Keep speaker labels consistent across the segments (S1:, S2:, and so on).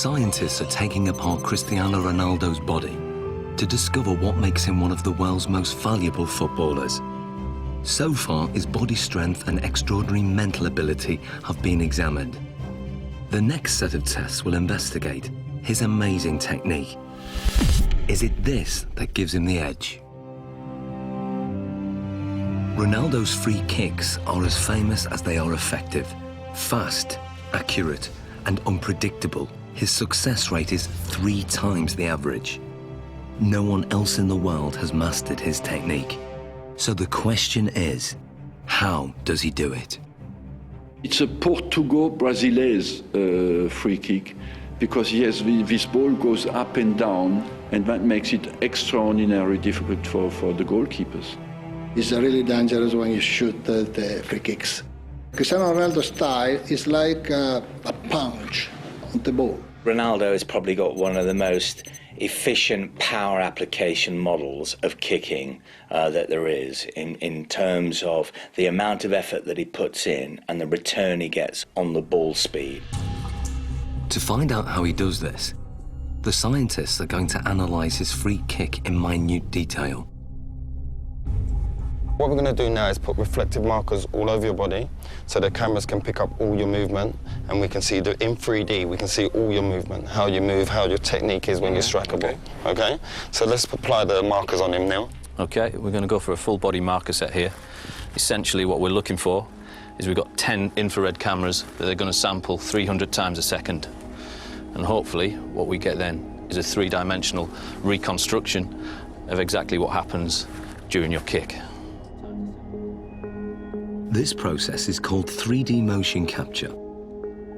S1: Scientists are taking apart Cristiano Ronaldo's body to discover what makes him one of the world's most valuable footballers. So far, his body strength and extraordinary mental ability have been examined. The next set of tests will investigate his amazing technique. Is it this that gives him the edge? Ronaldo's free kicks are as famous as they are effective. Fast, accurate, and unpredictable, his success rate is 3 times the average. No one else in the world has mastered his technique. So the question is, how does he do it?
S2: It's a Portugal-Brazilese free kick, because yes, this ball goes up and down, and that makes it extraordinarily difficult for the goalkeepers.
S3: It's really dangerous when you shoot the free kicks. Cristiano Ronaldo's style is like a punch on the ball.
S4: Ronaldo has probably got one of the most efficient power application models of kicking that there is in terms of the amount of effort that he puts in and the return he gets on the ball speed.
S1: To find out how he does this, the scientists are going to analyze his free kick in minute detail.
S5: What we're going to do now is put reflective markers all over your body so the cameras can pick up all your movement, and we can see in 3D, we can see all your movement, how you move, how your technique is when you strike a ball. Okay? So let's apply the markers on him now.
S6: Okay, we're going to go for a full body marker set here. Essentially what we're looking for is we've got 10 infrared cameras that are going to sample 300 times a second. And hopefully what we get then is a 3-dimensional reconstruction of exactly what happens during your kick.
S1: This process is called 3D motion capture.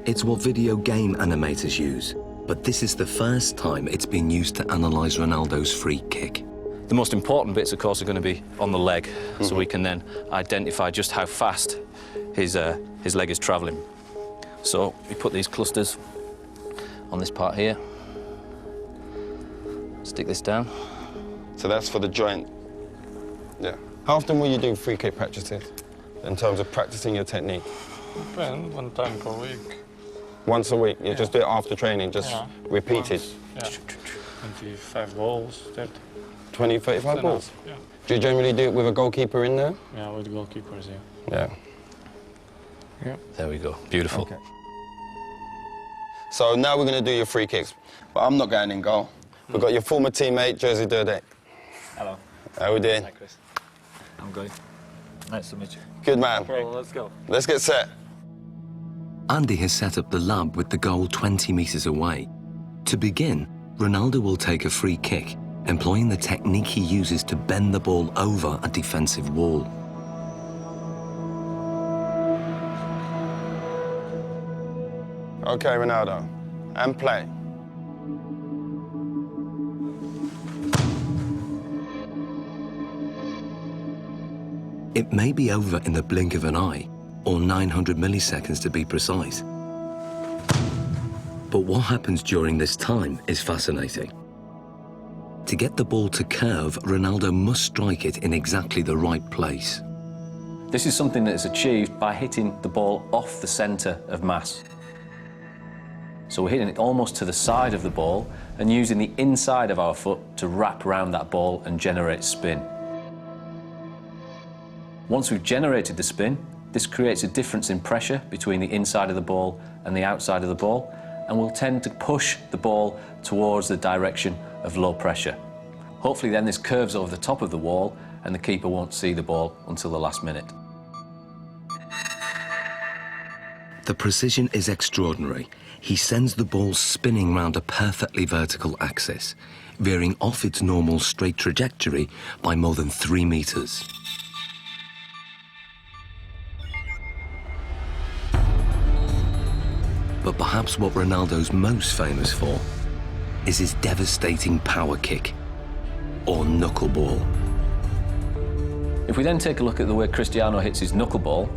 S1: It's what video game animators use, but this is the first time it's been used to analyze Ronaldo's free kick.
S6: The most important bits, of course, are going to be on the leg, so we can then identify just how fast his leg is traveling. So we put these clusters on this part here. Stick this down.
S5: So that's for the joint. Yeah. How often will you do free kick practices in terms of practicing your technique?
S7: Depends, 1 time per week.
S5: Once a week? You just do it after training, just repeated?
S7: Yeah. 25 balls, 30.
S5: 20, 35 balls?
S7: Yeah.
S5: Do you generally do it with a goalkeeper in there?
S7: Yeah, with goalkeepers,
S5: Yeah.
S7: yeah.
S6: There we go. Beautiful.
S5: Okay. So now we're going to do your free kicks, but I'm not going in goal. We've got your former teammate, Jersey Durdek.
S8: Hello.
S5: How we doing?
S8: Hi, Chris. I'm good. Nice to meet you.
S5: Good man.
S8: Well, let's go.
S5: Let's get set.
S1: Andy has set up the lab with the goal 20 meters away. To begin, Ronaldo will take a free kick, employing the technique he uses to bend the ball over a defensive wall.
S5: Okay, Ronaldo, and play.
S1: It may be over in the blink of an eye, or 900 milliseconds to be precise. But what happens during this time is fascinating. To get the ball to curve, Ronaldo must strike it in exactly the right place.
S6: This is something that is achieved by hitting the ball off the centre of mass. So we're hitting it almost to the side of the ball and using the inside of our foot to wrap around that ball and generate spin. Once we've generated the spin, this creates a difference in pressure between the inside of the ball and the outside of the ball, and will tend to push the ball towards the direction of low pressure. Hopefully then this curves over the top of the wall and the keeper won't see the ball until the last minute.
S1: The precision is extraordinary. He sends the ball spinning round a perfectly vertical axis, veering off its normal straight trajectory by more than 3 meters. But perhaps what Ronaldo's most famous for is his devastating power kick, or knuckleball.
S6: If we then take a look at the way Cristiano hits his knuckleball,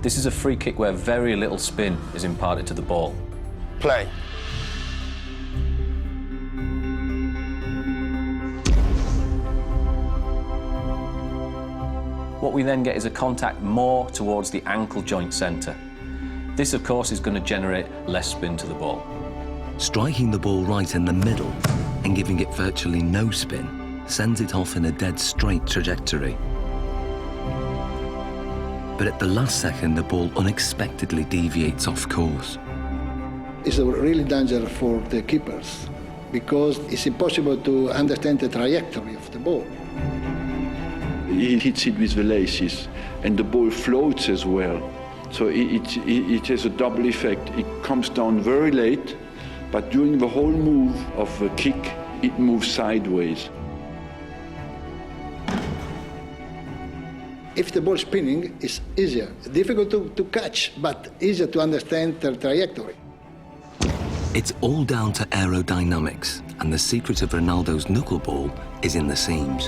S6: this is a free kick where very little spin is imparted to the ball.
S5: Play.
S6: What we then get is a contact more towards the ankle joint centre. This, of course, is going to generate less spin to the ball.
S1: Striking the ball right in the middle and giving it virtually no spin sends it off in a dead straight trajectory. But at the last second, the ball unexpectedly deviates off course.
S3: It's really dangerous for the keepers because it's impossible to understand the trajectory of the ball.
S2: He hits it with the laces, and the ball floats as well. So it has a double effect. It comes down very late, but during the whole move of the kick, it moves sideways.
S3: If the ball spinning, it's easier. Difficult to catch, but easier to understand the trajectory.
S1: It's all down to aerodynamics, and the secret of Ronaldo's knuckleball is in the seams.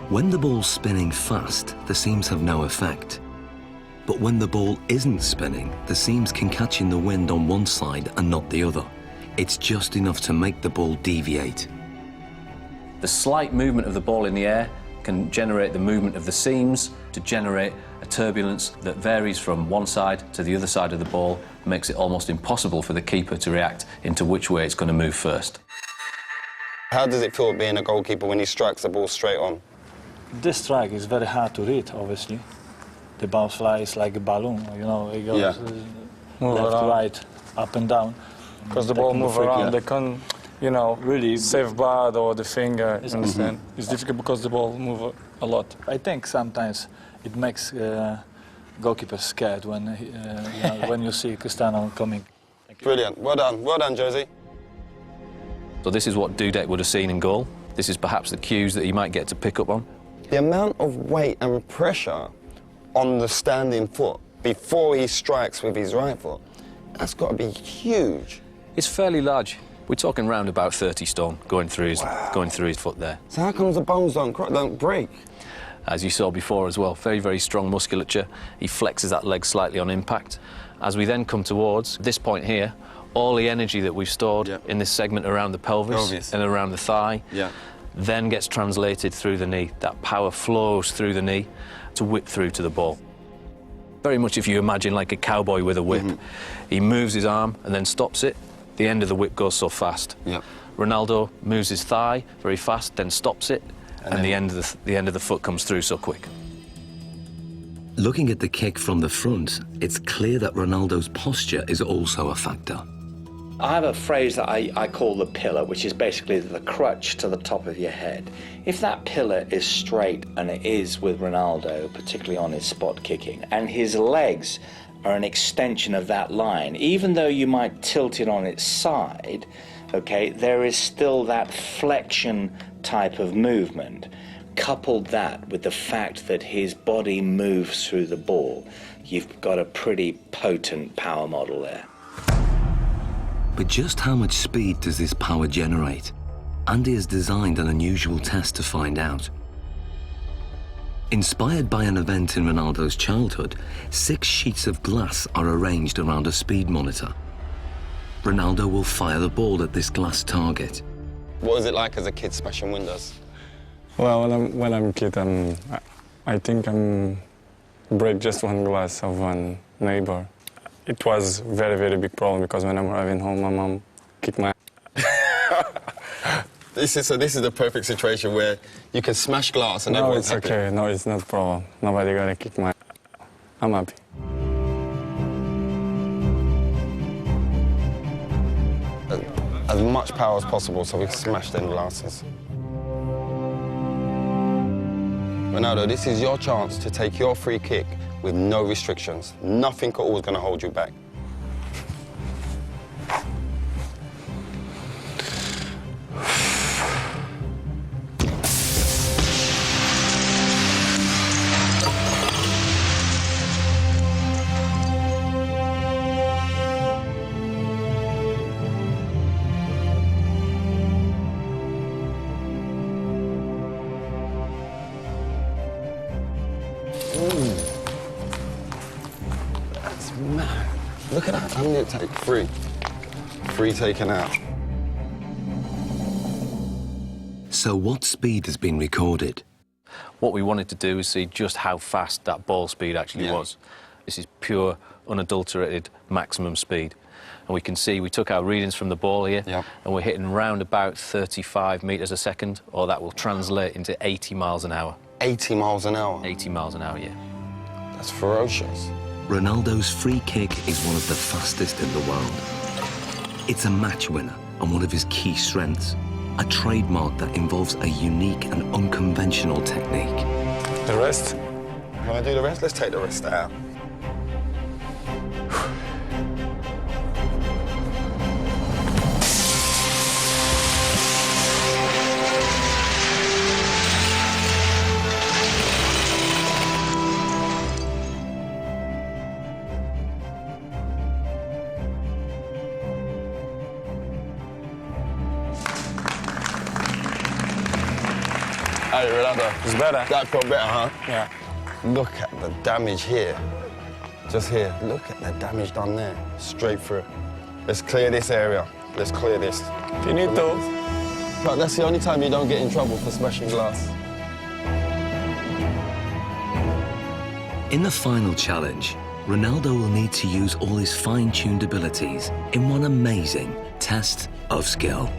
S1: When the ball's spinning fast, the seams have no effect. But when the ball isn't spinning, the seams can catch in the wind on one side and not the other. It's just enough to make the ball deviate.
S6: The slight movement of the ball in the air can generate the movement of the seams to generate a turbulence that varies from one side to the other side of the ball, makes it almost impossible for the keeper to react into which way it's going to move first.
S5: How does it feel being a goalkeeper when he strikes the ball straight on?
S8: This strike is very hard to read, obviously. The ball flies like a balloon, you know, it goes
S7: Move
S8: left,
S7: around.
S8: right, up and down.
S7: Because the ball
S8: Taking
S7: move
S8: free
S7: around,
S8: kick.
S7: they can, you know, really save bad or the finger, you understand? It's difficult because the ball move a lot.
S8: I think sometimes it makes goalkeepers scared when, when you see Cristiano coming.
S5: Brilliant. Well done, Josie.
S6: So this is what Dudek would have seen in goal. This is perhaps the cues that he might get to pick up on.
S5: The amount of weight and pressure on the standing foot before he strikes with his right foot, that's got to be huge.
S6: It's fairly large. We're talking round about 30 stone going through his foot there.
S5: So how comes the bones don't break?
S6: As you saw before as well, very, very strong musculature. He flexes that leg slightly on impact. As we then come towards this point here, all the energy that we've stored in this segment around the pelvis and around the thigh then gets translated through the knee. That power flows through the knee to whip through to the ball. Very much if you imagine like a cowboy with a whip. He moves his arm and then stops it. The end of the whip goes so fast. Ronaldo moves his thigh very fast, then stops it, and the end of the foot comes through so quick.
S1: Looking at the kick from the front, it's clear that Ronaldo's posture is also a factor.
S4: I have a phrase that I call the pillar, which is basically the crutch to the top of your head. If that pillar is straight, and it is with Ronaldo, particularly on his spot kicking, and his legs are an extension of that line, even though you might tilt it on its side, okay, there is still that flexion type of movement. Coupled that with the fact that his body moves through the ball, you've got a pretty potent power model there.
S1: But just how much speed does this power generate? Andy has designed an unusual test to find out. Inspired by an event in Ronaldo's childhood, 6 sheets of glass are arranged around a speed monitor. Ronaldo will fire the ball at this glass target.
S5: What was it like as a kid smashing windows?
S7: Well, when I'm a kid, I think I'm break just one glass of one neighbor. It was very, very big problem because when I'm arriving home, my mom kicked my
S5: This is the perfect situation where you can smash glass and
S7: No,
S5: everyone's
S7: it's
S5: happy.
S7: okay. No, it's not a problem. Nobody gonna kick my I'm happy.
S5: As much power as possible so we can smash them glasses. Ronaldo, this is your chance to take your free kick with no restrictions. Nothing at all is going to hold you back. That's mad. Look at that. I'm going to take 3. 3 taken out.
S1: So what speed has been recorded?
S6: What we wanted to do is see just how fast that ball speed actually was. This is pure, unadulterated maximum speed. And we can see we took our readings from the ball here,
S5: Yep.
S6: and we're hitting round about 35 metres a second, or that will translate into 80 miles an hour.
S5: 80 miles an hour.
S6: 80 miles an hour, yeah.
S5: That's ferocious.
S1: Ronaldo's free kick is one of the fastest in the world. It's a match winner and one of his key strengths, a trademark that involves a unique and unconventional technique.
S7: The rest?
S5: You want to do the rest? Let's take the rest out. Hey, Ronaldo.
S7: It's better.
S5: That felt better, huh?
S7: Yeah.
S5: Look at the damage here. Just here. Look at the damage done there. Straight through. Let's clear this area. Let's clear this.
S7: Finito.
S5: But that's the only time you don't get in trouble for smashing glass.
S1: In the final challenge, Ronaldo will need to use all his fine-tuned abilities in one amazing test of skill.